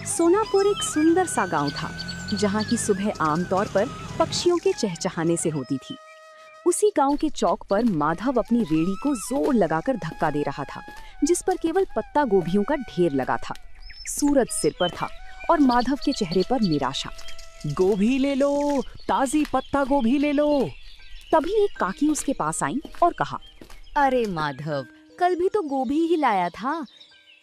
सोनापुर एक सुंदर सा गांव था, जहां की सुबह आमतौर पर पक्षियों के चहचहाने से होती थी। उसी गांव के चौक पर माधव अपनी रेड़ी को जोर लगाकर धक्का दे रहा था, जिस पर केवल पत्ता गोभियों का ढेर लगा था। सूरज सिर पर था और माधव के चेहरे पर निराशा। गोभी ले लो, ताजी पत्ता गोभी ले लो। तभी एक काकी उसके पास आई और कहा, अरे माधव, कल भी तो गोभी ही लाया था।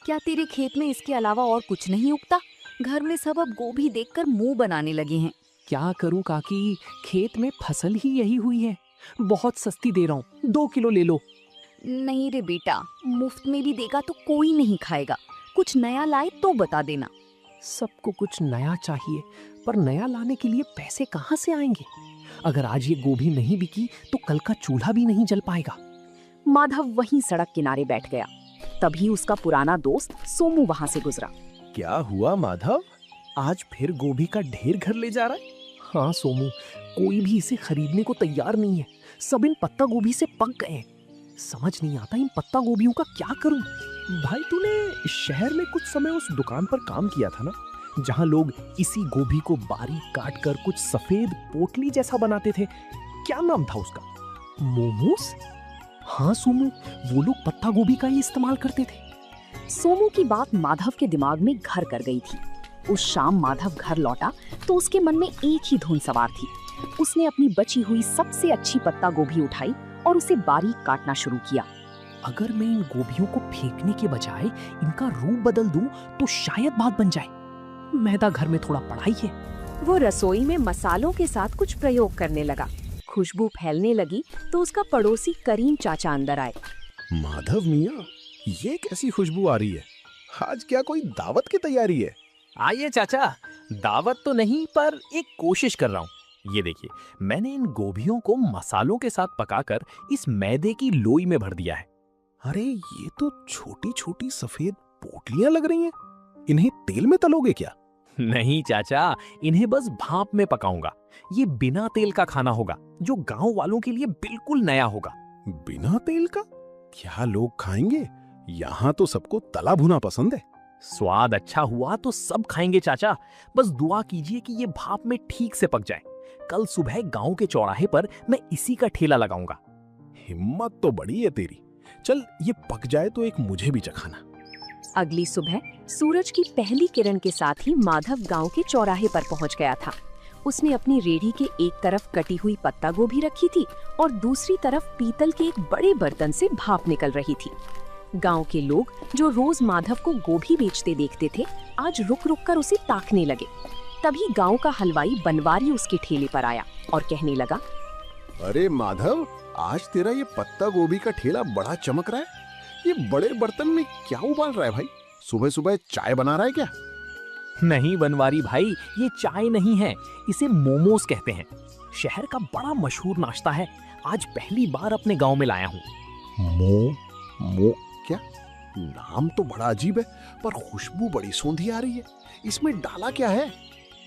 क्या तेरे खेत में इसके अलावा और कुछ नहीं उगता? घर में सब अब गोभी देखकर मुंह बनाने लगे हैं। क्या करूं काकी, खेत में फसल ही यही हुई है। बहुत सस्ती दे रहा हूँ, 2 किलो ले लो। नहीं रे बेटा, मुफ्त में भी देगा तो कोई नहीं खाएगा। कुछ नया लाए तो बता देना। सबको कुछ नया चाहिए, पर नया लाने के लिए पैसे कहाँ से आएंगे? अगर आज ये गोभी नहीं बिकी तो कल का चूल्हा भी नहीं जल पाएगा। माधव वहीं सड़क किनारे बैठ गया। तभी उसका पुराना दोस्त सोमू वहां से गुजरा। क्या हुआ माधव, आज फिर गोभी का ढेर घर ले जा रहा है? हाँ सोमू, कोई भी इसे खरीदने को तैयार नहीं है। सब इन पत्ता गोभी से पक गए हैं। समझ नहीं आता इन पत्ता गोभियों का क्या करूं। भाई तूने शहर में कुछ समय उस दुकान पर काम किया था ना, जहां लोग इसी गोभी को बारीक काट कर कुछ सफेद पोटली जैसा बनाते थे। क्या नाम था उसका? मोमोस? हाँ सोमू, वो लोग पत्ता गोभी का ही इस्तेमाल करते थे। सोमू की बात माधव के दिमाग में घर कर गई थी। उस शाम माधव घर लौटा तो उसके मन में एक ही धुन सवार थी। उसने अपनी बची हुई सबसे अच्छी पत्ता गोभी उठाई और उसे बारीक काटना शुरू किया। अगर मैं इन गोभियों को फेंकने के बजाय इनका रूप बदल दूं तो शायद बात बन जाए। मैदा घर में थोड़ा पड़ा ही है। वो रसोई में मसालों के साथ कुछ प्रयोग करने लगा। खुशबू फैलने लगी तो उसका पड़ोसी करीम चाचा अंदर आए। माधव मियाँ, ये कैसी खुशबू आ रही है? आज क्या कोई दावत की तैयारी है? आइए चाचा, दावत तो नहीं पर एक कोशिश कर रहा हूँ। ये देखिए, मैंने इन गोभियों को मसालों के साथ पकाकर इस मैदे की लोई में भर दिया है। अरे ये तो छोटी छोटी सफेद पोटलियां लग रही हैं। इन्हें तेल में तलोगे क्या? नहीं चाचा, इन्हें बस भाप में पकाऊंगा। ये बिना तेल का खाना होगा, जो गांव वालों के लिए बिल्कुल नया होगा। बिना तेल का? क्या लोग खाएंगे? यहाँ तो सबको तला भुना पसंद है। स्वाद अच्छा हुआ तो सब खाएंगे चाचा। बस दुआ कीजिए कि ये भाप में ठीक से पक जाए। कल सुबह गांव के चौराहे पर मैं इसी का ठेला लगाऊंगा। हिम्मत तो बड़ी है तेरी। चल ये पक जाए तो एक मुझे भी चखाना। अगली सुबह सूरज की पहली किरण के साथ ही माधव गांव के चौराहे पर पहुंच गया था। उसने अपनी रेड़ी के एक तरफ कटी हुई पत्ता गोभी रखी थी और दूसरी तरफ पीतल के एक बड़े बर्तन से भाप निकल रही थी। गांव के लोग जो रोज माधव को गोभी बेचते देखते थे, आज रुक रुक कर उसे ताकने लगे। तभी गांव का हलवाई बनवारी उसके ठेले पर आया और कहने लगा, अरे माधव, आज तेरा ये पत्ता गोभी का ठेला बड़ा चमक रहा है। ये बड़े बर्तन में क्या उबाल रहा है भाई? सुबह सुबह चाय बना रहा है क्या? नहीं बनवारी भाई, ये चाय नहीं है, इसे मोमोस कहते हैं। शहर का बड़ा मशहूर नाश्ता है। आज पहली बार अपने गांव में लाया हूँ। मो क्या? नाम तो बड़ा अजीब है, पर खुशबू बड़ी सौंधी आ रही है। इसमें डाला क्या है?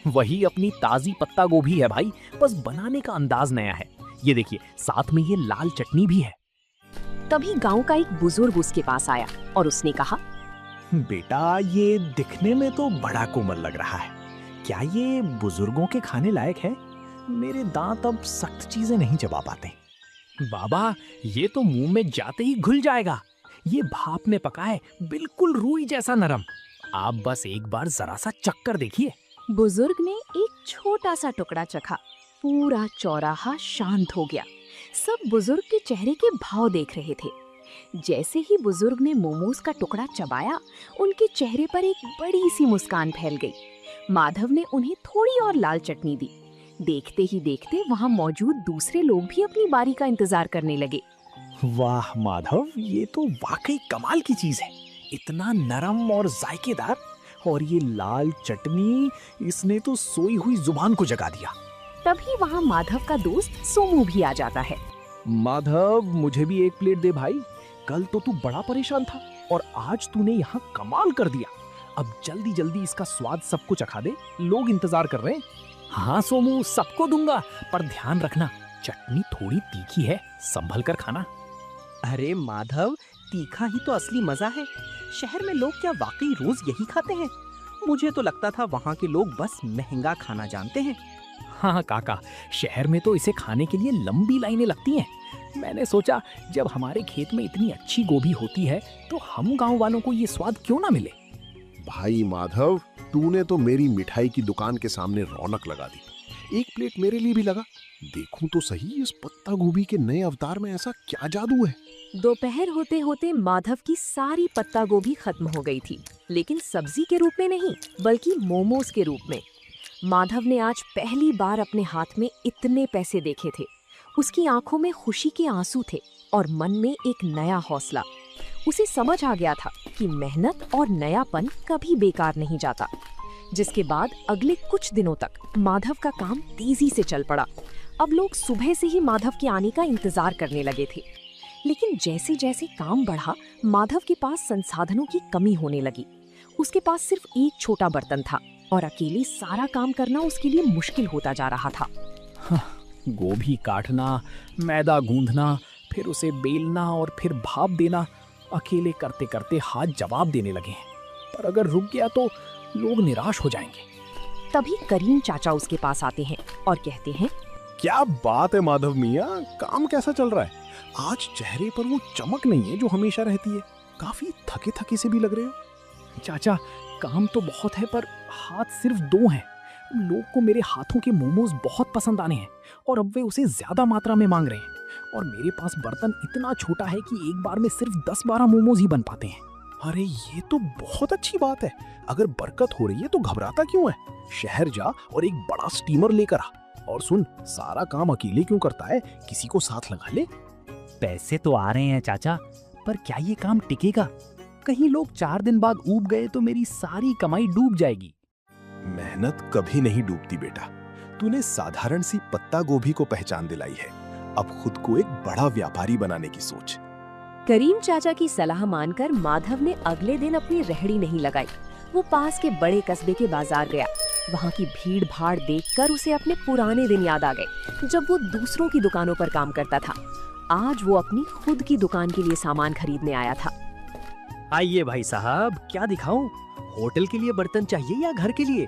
वही अपनी ताजी पत्ता गोभी है भाई, बस बनाने का अंदाज नया है। ये देखिए, साथ में ये लाल चटनी भी है। तभी गांव का एक बुजुर्ग उसके पास आया और उसने कहा, बेटा, ये दिखने में तो बड़ा कोमल लग रहा है। क्या ये बुजुर्गों के खाने लायक है? मेरे दांत अब सख्त चीजें नहीं चबा पाते। बाबा, ये तो मुंह में जाते ही घुल जाएगा। ये भाप में पका है, बिल्कुल रूई जैसा नरम। आप बस एक बार जरा सा चक्कर देखिए। बुजुर्ग ने एक छोटा सा टुकड़ा चखा। पूरा चौराहा शांत हो गया। सब बुजुर्ग के चेहरे के भाव देख रहे थे। जैसे ही बुजुर्ग ने मोमोज का टुकड़ा चबाया, उनके चेहरे पर एक बड़ी सी मुस्कान फैल गई। माधव ने उन्हें थोड़ी और लाल चटनी दी। देखते ही देखते वहां मौजूद दूसरे लोग भी अपनी बारी का इंतजार करने लगे। वाह माधव, ये तो वाकई कमाल की चीज है। इतना नरम और जायकेदार, और ये लाल चटनी, इसने तो सोई हुई जुबान को जगा दिया। तभी वहां माधव का दोस्त सोमू भी आ जाता है। माधव, मुझे भी एक प्लेट दे भाई। कल तो तू बड़ा परेशान था और आज तूने यहाँ कमाल कर दिया। अब जल्दी जल्दी इसका स्वाद सबको चखा दे, लोग इंतजार कर रहे हैं। हाँ सोमू, सबको दूंगा, पर ध्यान रखना, चटनी थोड़ी तीखी है, संभल कर खाना। अरे माधव, तीखा ही तो असली मजा है। शहर में लोग क्या वाकई रोज यही खाते हैं? मुझे तो लगता था वहाँ के लोग बस महंगा खाना जानते हैं। हाँ काका, शहर में तो इसे खाने के लिए लंबी लाइनें लगती हैं। मैंने सोचा जब हमारे खेत में इतनी अच्छी गोभी होती है तो हम गांव वालों को ये स्वाद क्यों ना मिले। भाई माधव, तूने तो मेरी मिठाई की दुकान के सामने रौनक लगा दी। एक प्लेट मेरे लिए भी लगा। देखूं तो सही, इस पत्ता गोभी के नए अवतार में ऐसा क्या जादू है। दोपहर होते होते माधव की सारी पत्ता गोभी खत्म हो गई थी, लेकिन सब्जी के रूप में नहीं बल्कि मोमोज के रूप में। माधव ने आज पहली बार अपने हाथ में इतने पैसे देखे थे। उसकी आंखों में खुशी के आंसू थे और मन में एक नया हौसला। उसे समझ आ गया था कि मेहनत और नयापन कभी बेकार नहीं जाता। जिसके बाद अगले कुछ दिनों तक माधव का काम तेजी से चल पड़ा। अब लोग सुबह से ही माधव के आने का इंतजार करने लगे थे। लेकिन जैसे जैसे काम बढ़ा, माधव के पास संसाधनों की कमी होने लगी। उसके पास सिर्फ एक छोटा बर्तन था और अकेले सारा काम करना उसके लिए मुश्किल होता जा रहा था। गोभी काटना, मैदा गूंथना, फिर उसे बेलना और फिर भाप देना, अकेले करते करते हाथ जवाब देने लगे हैं। पर अगर रुक गया तो लोग निराश हो जाएंगे। तभी करीम चाचा उसके पास आते हैं और कहते हैं, क्या बात है माधव मियाँ, काम कैसा चल रहा है? आज चेहरे पर वो चमक नहीं है जो हमेशा रहती है। काफी थके थके से भी लग रहे हो। चाचा, काम तो बहुत है पर हाथ सिर्फ 2 हैं। लोग को मेरे हाथों के मोमोज बहुत पसंद आने हैं और अब वे उसे ज्यादा मात्रा में मांग रहे हैं। और मेरे पास बर्तन इतना छोटा है कि एक बार में सिर्फ 10-12 मोमोज ही बन पाते हैं। अरे ये तो बहुत अच्छी बात है। अगर बरकत हो रही है तो घबराता क्यों है? शहर जा और एक बड़ा स्टीमर लेकर आ। और सुन, सारा काम अकेले क्यों करता है, किसी को साथ लगा ले। पैसे तो आ रहे हैं चाचा, पर क्या ये काम टिकेगा? कहीं लोग 4 दिन बाद ऊब गए तो मेरी सारी कमाई डूब जाएगी। मेहनत कभी नहीं डूबती बेटा। तूने साधारण सी पत्ता गोभी को पहचान दिलाई है। अब खुद को एक बड़ा व्यापारी बनाने की सोच। करीम चाचा की सलाह मानकर माधव ने अगले दिन अपनी रेहड़ी नहीं लगाई। वो पास के बड़े कस्बे के बाजार गया। वहाँ की भीड़ भाड़ देखकर उसे अपने पुराने दिन याद आ गए, जब वो दूसरों की दुकानों पर काम करता था। आज वो अपनी खुद की दुकान के लिए सामान खरीदने आया था। आइए भाई साहब, क्या दिखाऊं? होटल के लिए बर्तन चाहिए या घर के लिए?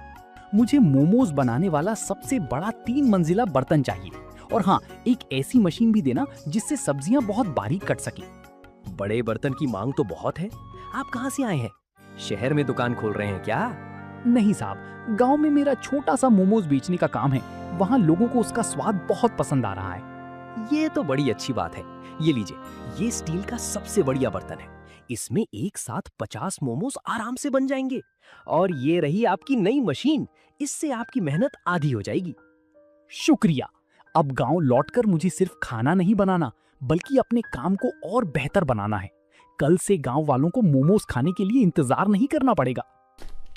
मुझे मोमोज बनाने वाला सबसे बड़ा 3 मंजिला बर्तन चाहिए। और हाँ, एक ऐसी मशीन भी देना जिससे सब्जियां बहुत बारीक कट सके। बड़े बर्तन की मांग तो बहुत है। आप कहाँ से आए हैं? शहर में दुकान खोल रहे हैं क्या? नहीं साहब, गांव में मेरा छोटा सा मोमोज बेचने का काम है। वहाँ लोगों को उसका स्वाद बहुत पसंद आ रहा है। ये तो बड़ी अच्छी बात है। ये लीजिए, ये स्टील का सबसे बढ़िया बर्तन है। इसमें एक साथ 50 मोमोज आराम से बन जाएंगे। और ये रही आपकी नई मशीन। इससे आपकी मेहनत आधी हो जाएगी। शुक्रिया। अब गांव लौटकर मुझे सिर्फ खाना नहीं बनाना बल्कि अपने काम को और बेहतर बनाना है। कल से गांव वालों को मोमोज खाने के लिए इंतजार नहीं करना पड़ेगा।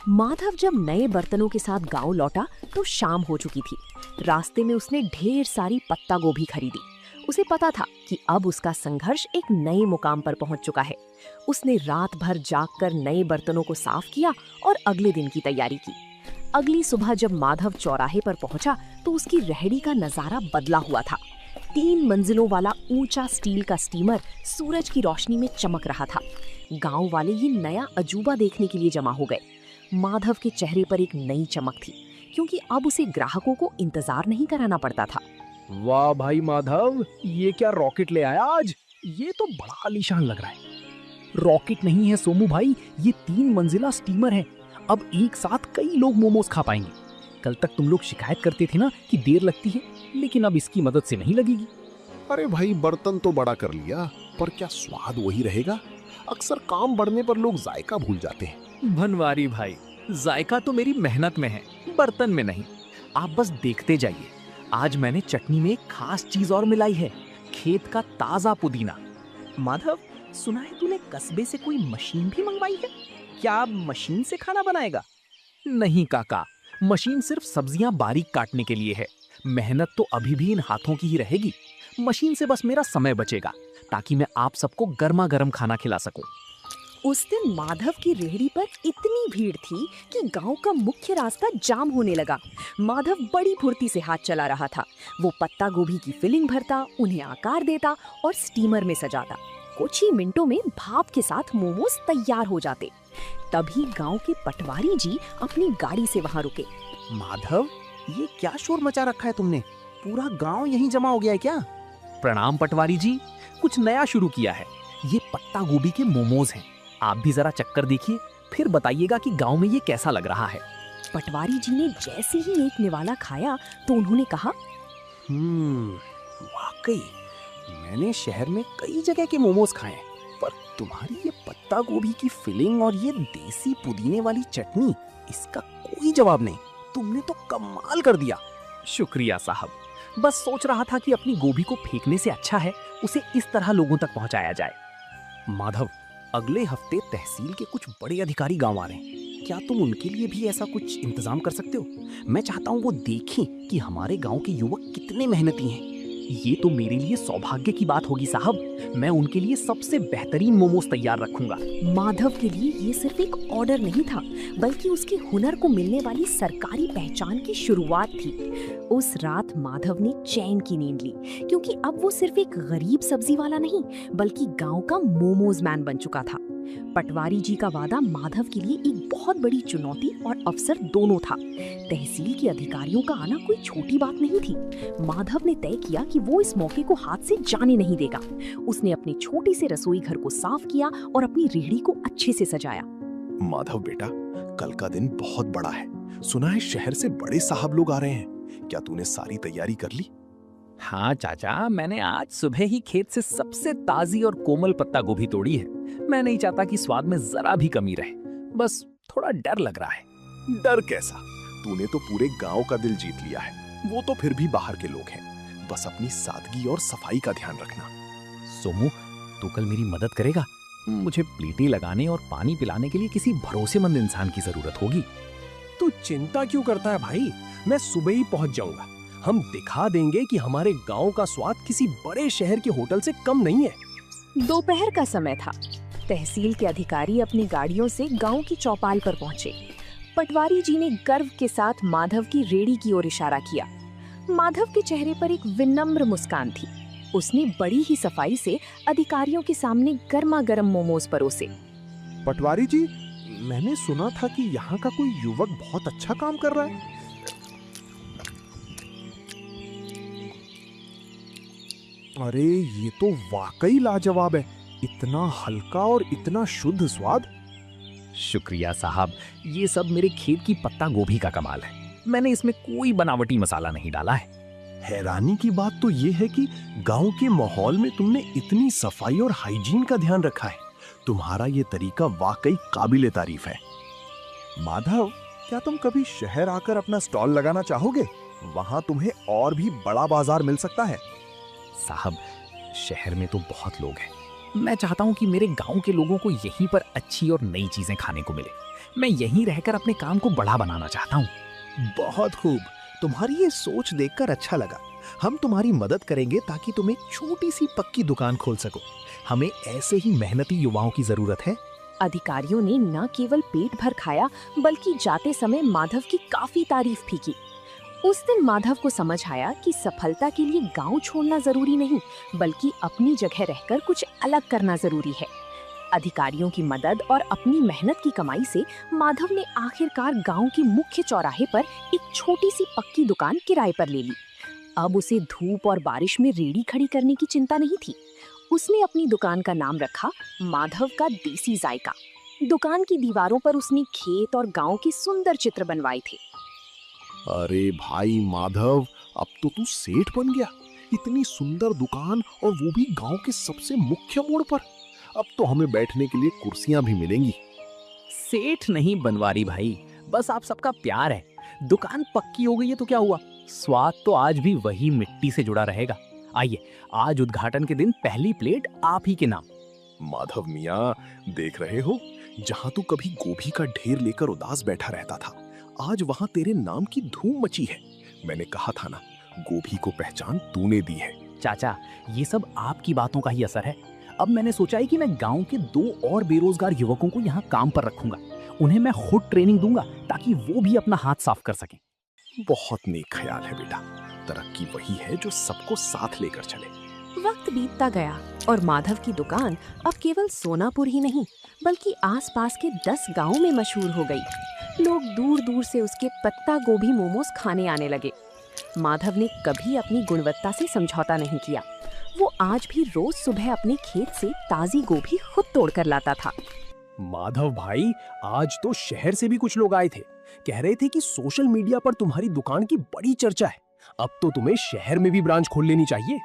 माधव जब नए बर्तनों के साथ गांव लौटा तो शाम हो चुकी थी। रास्ते में उसने ढेर सारी पत्ता गोभी खरीदी। उसे पता था कि अब उसका संघर्ष एक नए मुकाम पर पहुंच चुका है। उसने रात भर जागकर नए बर्तनों को साफ किया और अगले दिन की तैयारी की। अगली सुबह जब माधव चौराहे पर पहुंचा तो उसकी रेहड़ी का नजारा बदला हुआ था। 3 मंजिलों वाला ऊंचा स्टील का स्टीमर सूरज की रोशनी में चमक रहा था। गांव वाले ये नया अजूबा देखने के लिए जमा हो गए। माधव के चेहरे पर एक नई चमक थी, क्योंकि अब उसे ग्राहकों को इंतजार नहीं कराना पड़ता था। वाह भाई माधव, ये क्या रॉकेट ले आया आज? ये तो बड़ा आलीशान लग रहा है। रॉकेट नहीं है सोमू भाई, ये 3 मंजिला स्टीमर है। अब एक साथ कई लोग मोमोज खा पाएंगे। कल तक तुम लोग शिकायत करते थे ना कि देर लगती है, लेकिन अब इसकी मदद से नहीं लगेगी। अरे भाई, बर्तन तो बड़ा कर लिया, पर क्या स्वाद वही रहेगा? अक्सर काम बढ़ने पर लोग जायका भूल जाते हैं। भनवारी भाई, जायका तो मेरी मेहनत में है, बर्तन में नहीं। आप बस देखते जाइए। आज मैंने चटनी में एक खास चीज और मिलाई है, खेत का ताजा पुदीना। माधव, सुना है तूने कस्बे से कोई मशीन भी मंगवाई है? क्या आप मशीन से खाना बनाएगा? नहीं काका, मशीन सिर्फ सब्जियां बारीक काटने के लिए है। मेहनत तो अभी भी इन हाथों की ही रहेगी। मशीन से बस मेरा समय बचेगा ताकि मैं आप सबको गर्मा गर्म खाना खिला सकूं। उस दिन माधव की रेहड़ी पर इतनी भीड़ थी कि गांव का मुख्य रास्ता जाम होने लगा। माधव बड़ी फुर्ती से हाथ चला रहा था। वो पत्ता गोभी की फिलिंग भरता, उन्हें आकार देता और स्टीमर में सजाता। कुछ ही मिनटों में भाप के साथ मोमोज तैयार हो जाते। तभी गांव के पटवारी जी अपनी गाड़ी से वहां रुके। माधव, ये क्या शोर मचा रखा है तुमने? पूरा गांव यहीं जमा हो गया है क्या? प्रणाम पटवारी जी, कुछ नया शुरू किया है। ये पत्ता गोभी के मोमोज हैं। आप भी जरा चक्कर देखिए, फिर बताइएगा कि गांव में ये कैसा लग रहा है। पटवारी जी ने जैसे ही एक निवाला खाया तो उन्होंने कहा, वाकई मैंने शहर में कई जगह के मोमोज खाए हैं, पर तुम्हारी ये पत्ता गोभी की फिलिंग और ये देसी पुदीने वाली चटनी, इसका कोई जवाब नहीं। तुमने तो कमाल कर दिया। शुक्रिया साहब, बस सोच रहा था कि अपनी गोभी को फेंकने से अच्छा है उसे इस तरह लोगों तक पहुंचाया जाए। माधव, अगले हफ्ते तहसील के कुछ बड़े अधिकारी गांव आ रहे हैं। क्या तुम उनके लिए भी ऐसा कुछ इंतजाम कर सकते हो? मैं चाहता हूँ वो देखें कि हमारे गांव के युवक कितने मेहनती हैं। ये तो मेरे लिए सौभाग्य की बात होगी साहब। मैं उनके लिए सबसे बेहतरीन मोमोज तैयार रखूंगा। माधव के लिए ये सिर्फ एक ऑर्डर नहीं था, बल्कि उसके हुनर को मिलने वाली सरकारी पहचान की शुरुआत थी। उस रात माधव ने चैन की नींद ली, क्योंकि अब वो सिर्फ एक गरीब सब्जी वाला नहीं, बल्कि गांव का मोमोज मैन बन चुका था। पटवारी जी का वादा माधव के लिए एक बहुत बड़ी चुनौती और अवसर दोनों था। तहसील के अधिकारियों का आना कोई छोटी बात नहीं थी। माधव ने तय किया कि वो इस मौके को हाथ से जाने नहीं देगा। उसने अपने छोटे से रसोई घर को साफ किया और अपनी रेहड़ी को अच्छे से सजाया। माधव बेटा, कल का दिन बहुत बड़ा है। सुना है शहर से बड़े साहब लोग आ रहे हैं। क्या तूने सारी तैयारी कर ली? हाँ चाचा, मैंने आज सुबह ही खेत से सबसे ताजी और कोमल पत्ता गोभी तोड़ी है। मैं नहीं चाहता कि स्वाद में जरा भी कमी रहे, बस थोड़ा डर लग रहा है। डर कैसा? तूने तो पूरे गांव का दिल जीत लिया है। वो तो फिर भी बाहर के लोग हैं। बस अपनी सादगी और सफाई का ध्यान रखना। सोमू, तू कल मेरी मदद करेगा? मुझे प्लेटें लगाने और पानी पिलाने के लिए किसी भरोसेमंद इंसान की जरूरत होगी। तू चिंता क्यों करता है भाई? मैं सुबह ही पहुंच जाऊंगा। हम दिखा देंगे कि हमारे गांव का स्वाद किसी बड़े शहर के होटल से कम नहीं है। दोपहर का समय था। तहसील के अधिकारी अपनी गाड़ियों से गांव की चौपाल पर पहुंचे। पटवारी जी ने गर्व के साथ माधव की रेहड़ी की ओर इशारा किया। माधव के चेहरे पर एक विनम्र मुस्कान थी। उसने बड़ी ही सफाई से अधिकारियों के सामने गर्मा गर्म मोमोज परोसे। पटवारी जी, मैंने सुना था कि यहाँ का कोई युवक बहुत अच्छा काम कर रहा है। अरे ये तो वाकई लाजवाब है। इतना हल्का और इतना शुद्ध स्वाद। शुक्रिया साहब, ये सब मेरे खेत की पत्ता गोभी का कमाल है। मैंने इसमें कोई बनावटी मसाला नहीं डाला है। हैरानी की बात तो ये है कि गांव के माहौल में तुमने इतनी सफाई और हाइजीन का ध्यान रखा है। तुम्हारा ये तरीका वाकई काबिले तारीफ है। माधव, क्या तुम कभी शहर आकर अपना स्टॉल लगाना चाहोगे? वहां तुम्हें और भी बड़ा बाजार मिल सकता है। साहब, शहर में तो बहुत लोग हैं। मैं चाहता हूँ कि मेरे गांव के लोगों को यहीं पर अच्छी और नई चीजें खाने को मिले। मैं यहीं रहकर अपने काम को बड़ा बनाना चाहता हूँ। बहुत खूब, तुम्हारी ये सोच देखकर अच्छा लगा। हम तुम्हारी मदद करेंगे ताकि तुम एक छोटी सी पक्की दुकान खोल सको। हमें ऐसे ही मेहनती युवाओं की जरूरत है। अधिकारियों ने न केवल पेट भर खाया, बल्कि जाते समय माधव की काफी तारीफ भी की। उस दिन माधव को समझ आया कि सफलता के लिए गांव छोड़ना जरूरी नहीं, बल्कि अपनी जगह रहकर कुछ अलग करना जरूरी है। अधिकारियों की मदद और अपनी मेहनत की कमाई से माधव ने आखिरकार गांव के मुख्य चौराहे पर एक छोटी सी पक्की दुकान किराए पर ले ली। अब उसे धूप और बारिश में रेहड़ी खड़ी करने की चिंता नहीं थी। उसने अपनी दुकान का नाम रखा माधव का देसी जायका। दुकान की दीवारों पर उसने खेत और गांव के सुंदर चित्र बनवाए थे। अरे भाई माधव, अब तो तू सेठ बन गया। इतनी सुंदर दुकान और वो भी गांव के सबसे मुख्य मोड़ पर। अब तो हमें बैठने के लिए कुर्सियां भी मिलेंगी। सेठ नहीं बनवारी भाई, बस आप सबका प्यार है। दुकान पक्की हो गई है तो क्या हुआ, स्वाद तो आज भी वही मिट्टी से जुड़ा रहेगा। आइए, आज उद्घाटन के दिन पहली प्लेट आप ही के नाम। माधव मियाँ, देख रहे हो, जहाँ तू कभी गोभी का ढेर लेकर उदास बैठा रहता था, आज वहाँ तेरे नाम की धूम मची है। मैंने कहा था ना, गोभी को पहचान तूने दी है। चाचा, ये सब आपकी बातों का ही असर है। अब मैंने सोचा है कि मैं गांव के 2 और बेरोजगार युवकों को यहाँ काम पर रखूंगा। उन्हें मैं खुद ट्रेनिंग दूंगा ताकि वो भी अपना हाथ साफ कर सकें। बहुत नेक ख्याल है बेटा। तरक्की वही है जो सबको साथ लेकर चले। वक्त बीतता गया और माधव की दुकान अब केवल सोनापुर ही नहीं बल्कि आसपास के 10 गांवों में मशहूर हो गई। लोग दूर दूर से उसके पत्ता गोभी मोमोज खाने आने लगे। माधव ने कभी अपनी गुणवत्ता से समझौता नहीं किया। वो आज भी रोज सुबह अपने खेत से ताजी गोभी खुद तोड़कर लाता था। माधव भाई, आज तो शहर से भी कुछ लोग आए थे। कह रहे थे कि सोशल मीडिया पर तुम्हारी दुकान की बड़ी चर्चा है। अब तो तुम्हें शहर में भी ब्रांच खोल लेनी चाहिए।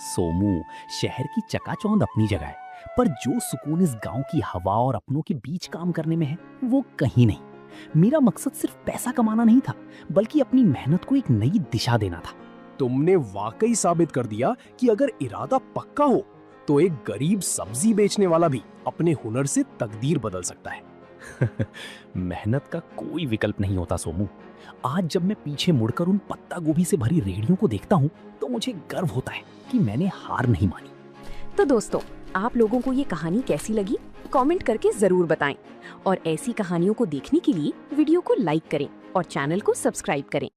सोमू, शहर की चकाचौंध अपनी जगह है, पर जो सुकून इस गांव की हवा और अपनों के बीच काम करने में है वो कहीं नहीं। मेरा मकसद सिर्फ पैसा कमाना नहीं था, बल्कि अपनी मेहनत को एक नई दिशा देना था। तुमने वाकई साबित कर दिया कि अगर इरादा पक्का हो तो एक गरीब सब्जी बेचने वाला भी अपने हुनर से तकदीर बदल सकता है। मेहनत का कोई विकल्प नहीं होता सोमू। आज जब मैं पीछे मुड़कर उन पत्ता गोभी से भरी रेहड़ियों को देखता हूँ तो मुझे गर्व होता है कि मैंने हार नहीं मानी। तो दोस्तों, आप लोगों को ये कहानी कैसी लगी कमेंट करके जरूर बताएं और ऐसी कहानियों को देखने के लिए वीडियो को लाइक करें और चैनल को सब्सक्राइब करें।